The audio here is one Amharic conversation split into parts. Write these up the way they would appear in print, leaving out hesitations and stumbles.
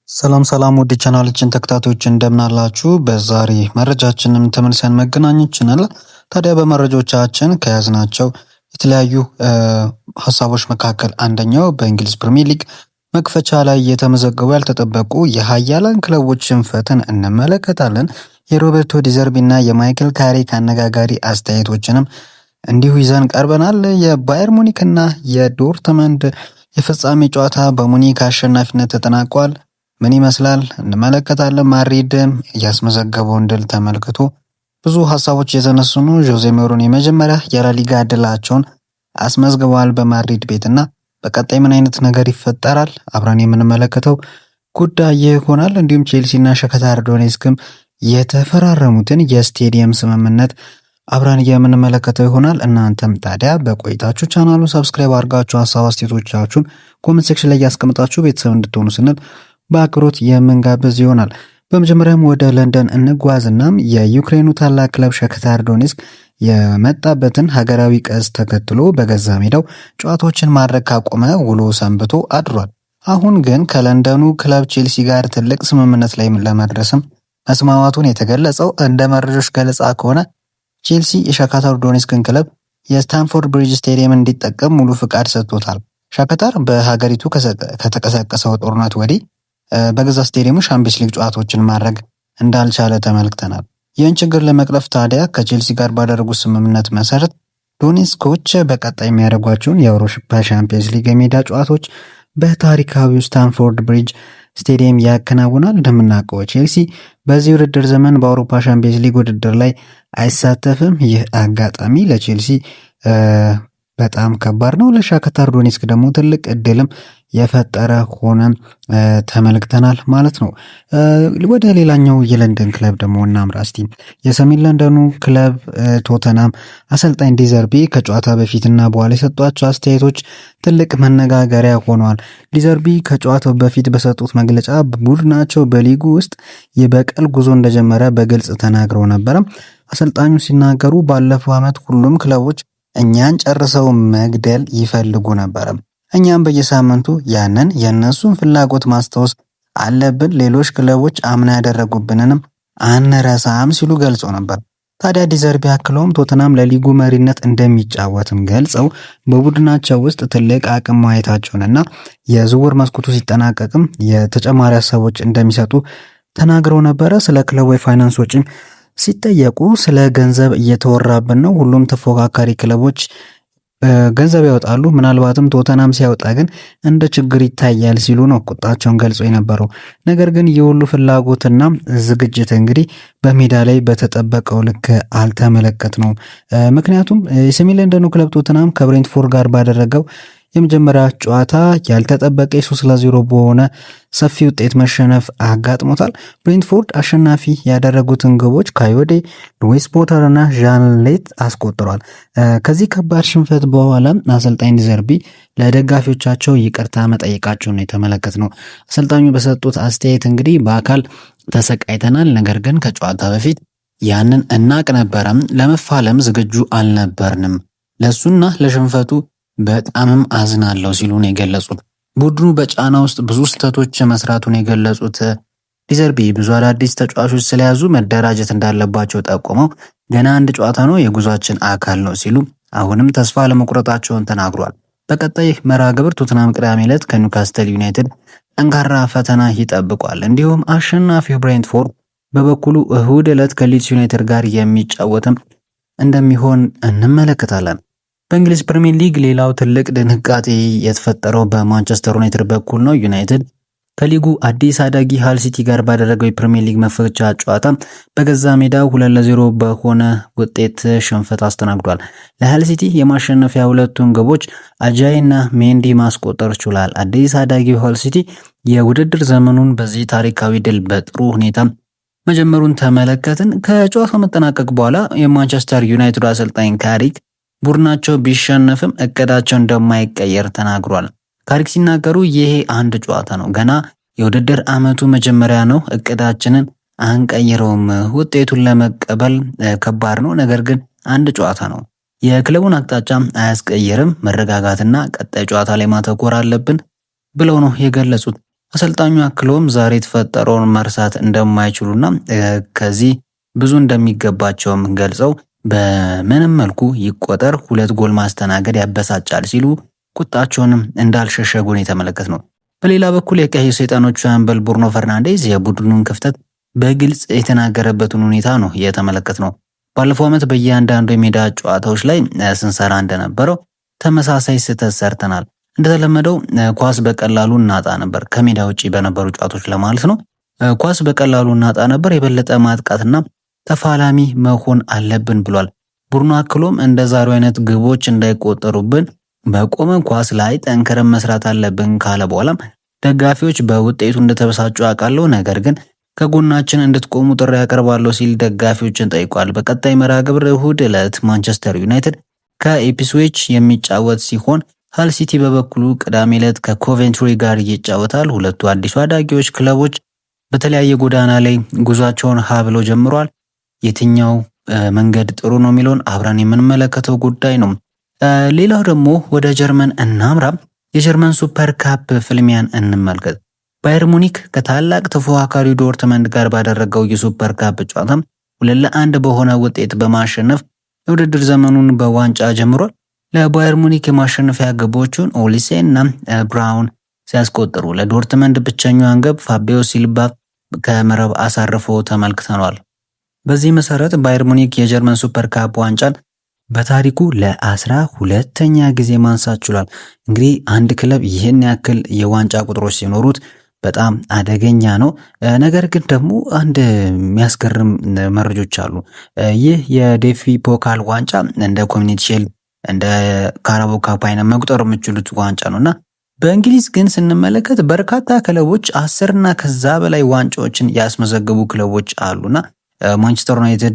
ሰላም ውድ ቻናላችን ተከታታዮች እንደምን አላችሁ? በዛሬ መረጃችንም ተመልሰን መገናኘት ታዲያ በመረጃዎቻችን ከያዝናቸው የተለያዩ ሀሳቦች መካከል አንደኛው በእንግሊዝ ፕሪሚየር ሊግ መክፈቻ ላይ የተመዘገቡ ያልተጠበቁ የሃያላን ክለቦች ሽንፈትን እንመለከታለን። የሮበርቶ ዲዘርቢ እና የማይክል ካሪክ አነጋጋሪ አስተያየቶችንም እንዲሁ ይዘን ቀርበናል። የባየር ሙኒክ እና የዶርትመንድ የፍጻሜ ጨዋታ በሙኒክ አሸናፊነት ተጠናቋል። ምን ይመስላል እንመለከታለን። ማድሪድ ያስመዘገበውን ድል ተመልክቶ ብዙ ሀሳቦች የተነሱ ነው። ጆዜ ሞሪኒዮ የመጀመሪያ የላሊጋ ድላቸውን አስመዝግበዋል በማድሪድ ቤትና በቀጣይ ምን አይነት ነገር ይፈጠራል አብረን የምንመለከተው ጉዳይ ይሆናል። እንዲሁም ቼልሲና ሻክታር ዶኔስክም የተፈራረሙትን የስቴዲየም ስምምነት አብረን የምንመለከተው ይሆናል። እናንተም ታዲያ በቆይታችሁ ቻናሉን ሰብስክራይብ አድርጋችሁ ሀሳብ አስተያየቶቻችሁን ኮሜንት ሴክሽን ላይ ያስቀምጣችሁ ቤተሰብ እንድትሆኑ ስንል በአክብሮት የምንጋብዝ ይሆናል። በመጀመሪያም ወደ ለንደን እንጓዝና የዩክሬኑ ታላቅ ክለብ ሻክታር ዶኔስክ የመጣበትን ሀገራዊ ቀውስ ተከትሎ በገዛ ሜዳው ጨዋታዎችን ማድረግ ካቆመ ውሎ ሰንብቶ አድሯል። አሁን ግን ከለንደኑ ክለብ ቼልሲ ጋር ትልቅ ስምምነት ላይ ለመድረስም መስማማቱን የተገለጸው እንደ መረጃዎች ገለጻ ከሆነ ቼልሲ የሻክታር ዶኔስክን ክለብ የስታንፎርድ ብሪጅ ስቴዲየም እንዲጠቀም ሙሉ ፍቃድ ሰጥቶታል። ሻክታር በሀገሪቱ ከተቀሰቀሰው ጦርነት ወዲህ በገዛ ስቴዲየሙ ሻምፒዮንስ ሊግ ጨዋታዎችን ማድረግ እንዳልቻለ ተመልክተናል። ይህን ችግር ለመቅረፍ ታዲያ ከቼልሲ ጋር ባደረጉት ስምምነት መሰረት ዶኔስኮች በቀጣይ የሚያደርጓቸውን የአውሮፓ ሻምፒዮንስ ሊግ የሜዳ ጨዋታዎች በታሪካዊው ስታንፎርድ ብሪጅ ስቴዲየም ያከናውናል። እንደምናውቀው ቼልሲ በዚህ ውድድር ዘመን በአውሮፓ ሻምፒዮንስ ሊግ ውድድር ላይ አይሳተፍም። ይህ አጋጣሚ ለቼልሲ በጣም ከባድ ነው። ለሻክታር ዶኔስክ ደግሞ ትልቅ እድልም የፈጠረ ሆነ ተመልክተናል ማለት ነው። ወደ ሌላኛው የለንደን ክለብ ደግሞ እናምራ እስቲ። የሰሜን ለንደኑ ክለብ ቶተናም አሰልጣኝ ዲዘርቢ ከጨዋታ በፊትና በኋላ የሰጧቸው አስተያየቶች ትልቅ መነጋገሪያ ሆነዋል። ዲዘርቢ ከጨዋታው በፊት በሰጡት መግለጫ ቡድናቸው በሊጉ ውስጥ የበቀል ጉዞ እንደጀመረ በግልጽ ተናግረው ነበረ። አሰልጣኙ ሲናገሩ ባለፈው ዓመት ሁሉም ክለቦች እኛን ጨርሰው መግደል ይፈልጉ ነበር። እኛም በየሳምንቱ ያንን የነሱን ፍላጎት ማስታወስ አለብን። ሌሎች ክለቦች አምና ያደረጉብንንም አንረሳም ሲሉ ገልጸው ነበር። ታዲያ ዲዘርቢ አክለውም ቶተናም ለሊጉ መሪነት እንደሚጫወትም ገልጸው በቡድናቸው ውስጥ ትልቅ አቅም ማየታቸውንና የዝውውር መስኮቱ ሲጠናቀቅም የተጨማሪ ሀሳቦች እንደሚሰጡ ተናግረው ነበረ። ስለ ክለቡ የፋይናንስ ወጪ ሲጠየቁ ስለ ገንዘብ እየተወራብን ነው፣ ሁሉም ተፎካካሪ ክለቦች ገንዘብ ያወጣሉ፣ ምናልባትም ቶተናም ሲያወጣ ግን እንደ ችግር ይታያል ሲሉ ነው ቁጣቸውን ገልጾ የነበረው። ነገር ግን የሁሉ ፍላጎትና ዝግጅት እንግዲህ በሜዳ ላይ በተጠበቀው ልክ አልተመለከት ነው። ምክንያቱም የሰሜን ለንደኑ ክለብ ቶተናም ከብሬንትፎርድ ጋር ባደረገው የመጀመሪያ ጨዋታ ያልተጠበቀ 3-0 በሆነ ሰፊ ውጤት መሸነፍ አጋጥሞታል። ብሬንትፎርድ አሸናፊ ያደረጉትን ግቦች ካዮዴ፣ ሉዊስ ፖተር እና ዣን ሌት አስቆጥሯል። ከዚህ ከባድ ሽንፈት በኋላ አሰልጣኝ ዲዘርቢ ለደጋፊዎቻቸው ይቅርታ መጠየቃቸውን የተመለከትነው። አሰልጣኙ በሰጡት አስተያየት እንግዲህ በአካል ተሰቃይተናል፣ ነገር ግን ከጨዋታ በፊት ያንን እናቅ ነበረም፣ ለመፋለም ዝግጁ አልነበርንም፣ ለሱና ለሽንፈቱ በጣምም አዝናለሁ ሲሉ ነው የገለጹት። ቡድኑ በጫና ውስጥ ብዙ ስህተቶች መስራቱን የገለጹት ዲዘርቢ ብዙ አዳዲስ ተጫዋቾች ስለያዙ መደራጀት እንዳለባቸው ጠቁመው ገና አንድ ጨዋታ ነው፣ የጉዟችን አካል ነው ሲሉ አሁንም ተስፋ ለመቁረጣቸውን ተናግሯል። በቀጣይ መርሃ ግብር ቶተናም ቅዳሜ ዕለት ከኒውካስትል ዩናይትድ ጠንካራ ፈተና ይጠብቋል። እንዲሁም አሸናፊው ብሬንትፎርድ በበኩሉ እሁድ ዕለት ከሊድስ ዩናይትድ ጋር የሚጫወትም እንደሚሆን እንመለከታለን። በእንግሊዝ ፕሪሚየር ሊግ ሌላው ትልቅ ድንጋጤ የተፈጠረው በማንቸስተር ዩናይትድ በኩል ነው። ዩናይትድ ከሊጉ አዲስ አዳጊ ሃል ሲቲ ጋር ባደረገው የፕሪሚየር ሊግ መክፈቻ ጨዋታ በገዛ ሜዳው 2-0 በሆነ ውጤት ሽንፈት አስተናግዷል። ለሃል ሲቲ የማሸነፊያ ሁለቱን ግቦች አጃይ እና ሜንዲ ማስቆጠር ችሏል። አዲስ አዳጊው ሃል ሲቲ የውድድር ዘመኑን በዚህ ታሪካዊ ድል በጥሩ ሁኔታ መጀመሩን ተመለከትን። ከጨዋታው መጠናቀቅ በኋላ የማንቸስተር ዩናይትድ አሰልጣኝ ካሪክ ቡድናቸው ቢሸነፍም እቅዳቸው እንደማይቀየር ተናግሯል። ካሪክ ሲናገሩ ይሄ አንድ ጨዋታ ነው፣ ገና የውድድር ዓመቱ መጀመሪያ ነው፣ እቅዳችንን አንቀይረውም፣ ውጤቱን ለመቀበል ከባድ ነው፣ ነገር ግን አንድ ጨዋታ ነው፣ የክለቡን አቅጣጫ አያስቀይርም፣ መረጋጋትና ቀጣይ ጨዋታ ላይ ማተኮር አለብን ብለው ነው የገለጹት። አሰልጣኙ አክሎም ዛሬ የተፈጠረውን መርሳት እንደማይችሉና ከዚህ ብዙ እንደሚገባቸውም ገልጸው በምንም መልኩ ይቆጠር 2 ጎል ማስተናገድ ያበሳጫል ሲሉ ቁጣቸውንም እንዳልሸሸጉን የተመለከት ነው። በሌላ በኩል የቀይ ሰይጣኖቹ አምበል ብሩኖ ፈርናንዴዝ የቡድኑን ክፍተት በግልጽ የተናገረበትን ሁኔታ ነው የተመለከት ነው። ባለፈው ዓመት በእያንዳንዱ የሜዳ ጨዋታዎች ላይ ስንሰራ እንደነበረው ተመሳሳይ ስህተት ሰርተናል። እንደተለመደው ኳስ በቀላሉ እናጣ ነበር፣ ከሜዳ ውጪ በነበሩ ጨዋታዎች ለማለት ነው። ኳስ በቀላሉ እናጣ ነበር፣ የበለጠ ማጥቃትና ተፋላሚ መሆን አለብን ብሏል። ቡድኑ አክሎም እንደ ዛሬው አይነት ግቦች እንዳይቆጠሩብን በቆመ ኳስ ላይ ጠንክረን መስራት አለብን ካለ በኋላም ደጋፊዎች በውጤቱ እንደተበሳጩ አውቃለሁ፣ ነገር ግን ከጎናችን እንድትቆሙ ጥሪ ያቀርባለሁ ሲል ደጋፊዎችን ጠይቋል። በቀጣይ መርሃ ግብር እሁድ ዕለት ማንቸስተር ዩናይትድ ከኢፕስዊች የሚጫወት ሲሆን ሃል ሲቲ በበኩሉ ቅዳሜ ዕለት ከኮቬንትሪ ጋር ይጫወታል። ሁለቱ አዲሱ አዳጊዎች ክለቦች በተለያየ ጎዳና ላይ ጉዟቸውን ሀ ብለው ጀምሯል። የትኛው መንገድ ጥሩ ነው የሚለውን አብረን የምንመለከተው ጉዳይ ነው። ሌላው ደግሞ ወደ ጀርመን እናምራ። የጀርመን ሱፐር ካፕ ፍልሚያን እንመልከት። ባየር ሙኒክ ከታላቅ ተፎካካሪው ዶርትመንድ ጋር ባደረገው የሱፐር ካፕ ጨዋታ 2-1 በሆነ ውጤት በማሸነፍ የውድድር ዘመኑን በዋንጫ ጀምሯል። ለባየር ሙኒክ የማሸነፊያ ግቦቹን ኦሊሴ እና ብራውን ሲያስቆጥሩ ለዶርትመንድ ብቸኛዋን ግብ ፋቢዮ ሲልባ ከመረብ አሳርፎ ተመልክተናል። በዚህ መሰረት ባየር ሙኒክ የጀርመን ሱፐር ካፕ ዋንጫን በታሪኩ ለ12ኛ ጊዜ ማንሳት ችሏል። እንግዲህ አንድ ክለብ ይህን ያክል የዋንጫ ቁጥሮች ሲኖሩት በጣም አደገኛ ነው። ነገር ግን ደግሞ አንድ የሚያስገርም መረጃዎች አሉ። ይህ የዴፊ ፖካል ዋንጫ እንደ ኮሚኒቲ ሺልድ እንደ ካራቦ ካፕ አይነት መቁጠር የምችሉት ዋንጫ ነውና በእንግሊዝ ግን ስንመለከት በርካታ ክለቦች 10 እና ከዛ በላይ ዋንጫዎችን ያስመዘገቡ ክለቦች አሉና ማንቸስተር ዩናይትድ፣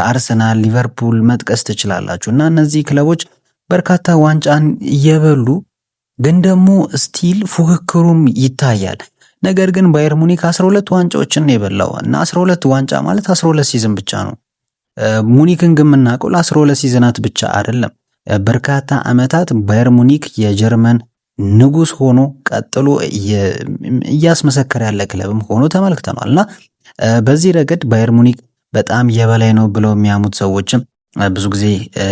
አርሰናል፣ ሊቨርፑል መጥቀስ ትችላላችሁ። እና እነዚህ ክለቦች በርካታ ዋንጫን እየበሉ ግን ደግሞ ስቲል ፉክክሩም ይታያል። ነገር ግን ባየር ሙኒክ 12 ዋንጫዎችን የበላው እና 12 ዋንጫ ማለት 12 ሲዝን ብቻ ነው። ሙኒክን ግን የምናውቀው ለ12 ሲዝናት ብቻ አይደለም። በርካታ ዓመታት ባየር ሙኒክ የጀርመን ንጉስ ሆኖ ቀጥሎ እያስመሰከረ ያለ ክለብም ሆኖ ተመልክተናልና በዚህ ረገድ ባየር ሙኒክ በጣም የበላይ ነው ብለው የሚያሙት ሰዎችም ብዙ ጊዜ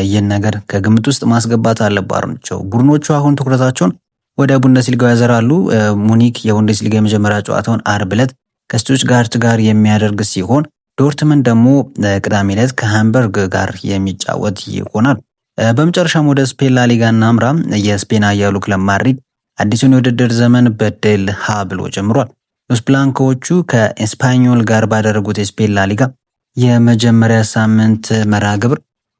ይህን ነገር ከግምት ውስጥ ማስገባት አለባቸው። ቡድኖቹ አሁን ትኩረታቸውን ወደ ቡንደስሊጋው ያዘራሉ። ሙኒክ የቡንደስሊጋ የመጀመሪያ ጨዋታውን አርብ ዕለት ከስቱትጋርት ጋር የሚያደርግ ሲሆን ዶርትመንድ ደግሞ ቅዳሜ ዕለት ከሃምበርግ ጋር የሚጫወት ይሆናል። በመጨረሻም ወደ ስፔን ላሊጋ እናምራ። የስፔን ኃያሉ ክለብ ማድሪድ አዲሱን የውድድር ዘመን በድል ሀ ብሎ ጀምሯል። ሎስ ብላንኮዎቹ ከኤስፓኞል ጋር ባደረጉት የስፔን ላሊጋ የመጀመሪያ ሳምንት መርሃ ግብር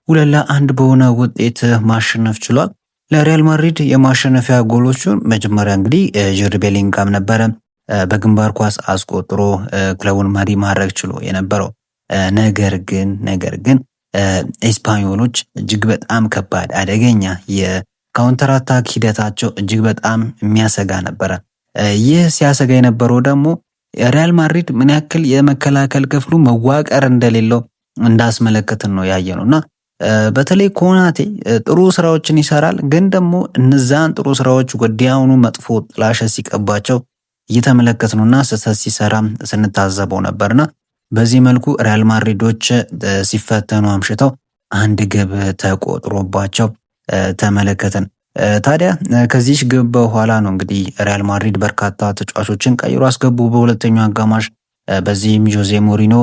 2-1 በሆነ ውጤት ማሸነፍ ችሏል። ለሪያል ማድሪድ የማሸነፊያ ጎሎቹን መጀመሪያ እንግዲህ ጁድ ቤሊንጋም ነበረ በግንባር ኳስ አስቆጥሮ ክለቡን መሪ ማድረግ ችሎ የነበረው። ነገር ግን ኤስፓኞሎች እጅግ በጣም ከባድ አደገኛ የካውንተር አታክ ሂደታቸው እጅግ በጣም የሚያሰጋ ነበረ። ይህ ሲያሰጋ የነበረው ደግሞ ሪያል ማድሪድ ምን ያክል የመከላከል ክፍሉ መዋቀር እንደሌለው እንዳስመለከትን ነው ያየነውና በተለይ ኮናቴ ጥሩ ስራዎችን ይሰራል፣ ግን ደግሞ እነዛን ጥሩ ስራዎች ወዲያውኑ መጥፎ ጥላሸት ሲቀባቸው እየተመለከትነውና ስህተት ሲሰራ ስንታዘበው ነበርና በዚህ መልኩ ሪያል ማድሪዶች ሲፈተኑ አምሽተው አንድ ግብ ተቆጥሮባቸው ተመለከትን። ታዲያ ከዚህ ግብ በኋላ ነው እንግዲህ ሪያል ማድሪድ በርካታ ተጫዋቾችን ቀይሮ አስገቡ በሁለተኛው አጋማሽ። በዚህም ጆዜ ሞሪኖ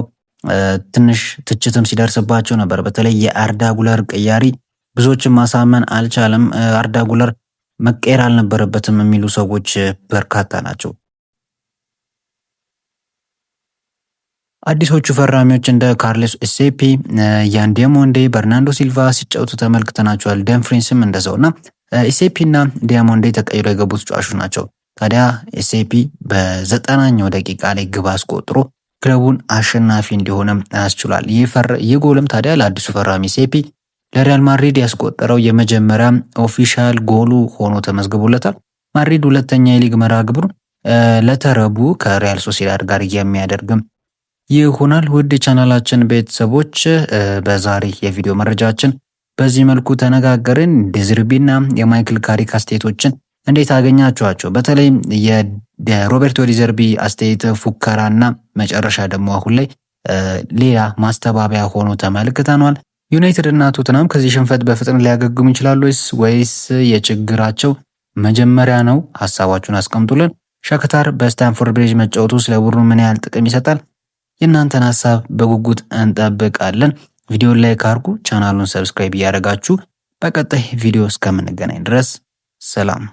ትንሽ ትችትም ሲደርስባቸው ነበር። በተለይ የአርዳ ጉለር ቅያሪ ብዙዎችን ማሳመን አልቻለም። አርዳ ጉለር መቀየር አልነበረበትም የሚሉ ሰዎች በርካታ ናቸው። አዲሶቹ ፈራሚዎች እንደ ካርሎስ ኤሴፒ፣ ያን ዲያሞንዴ፣ በርናንዶ ሲልቫ ሲጫወቱ ተመልክተናቸዋል። ደምፍሪንስም እንደዛውና ኤሴፒ እና ዲያሞንዴ ተቀይሮ የገቡት ተጫዋቾች ናቸው። ታዲያ ኤሴፒ በ90ኛው ደቂቃ ላይ ግብ አስቆጥሮ ክለቡን አሸናፊ እንዲሆንም ያስችሏል። ይህ ጎልም ታዲያ ለአዲሱ ፈራሚ ኤሴፒ ለሪያል ማድሪድ ያስቆጠረው የመጀመሪያ ኦፊሻል ጎሉ ሆኖ ተመዝግቦለታል። ማድሪድ ሁለተኛ የሊግ መርሃ ግብሩን ለተረቡ ከሪያል ሶሲዳድ ጋር የሚያደርግም ይሆናል። ውድ የቻናላችን ቤተሰቦች በዛሬ የቪዲዮ መረጃችን በዚህ መልኩ ተነጋገርን። ዴዝርቢና የማይክል ካሪክ አስተያየቶችን እንዴት አገኛችኋቸው? በተለይ የሮቤርቶ ዲዘርቢ አስተያየት ፉከራና መጨረሻ ደግሞ አሁን ላይ ሌላ ማስተባበያ ሆኖ ተመልክተናል። ዩናይትድ እና ቶተናም ከዚህ ሽንፈት በፍጥነት ሊያገግሙ ይችላሉ ወይስ የችግራቸው መጀመሪያ ነው? ሐሳባችሁን አስቀምጡልን። ሻክታር በስታንፎርድ ብሪጅ መጫወቱ ስለ ቡድኑ ምን ያህል ጥቅም ይሰጣል? የእናንተን ሐሳብ በጉጉት እንጠብቃለን። ቪዲዮን ላይክ አድርጉ፣ ቻናሉን ሰብስክራይብ እያደረጋችሁ በቀጣይ ቪዲዮ እስከምንገናኝ ድረስ ሰላም።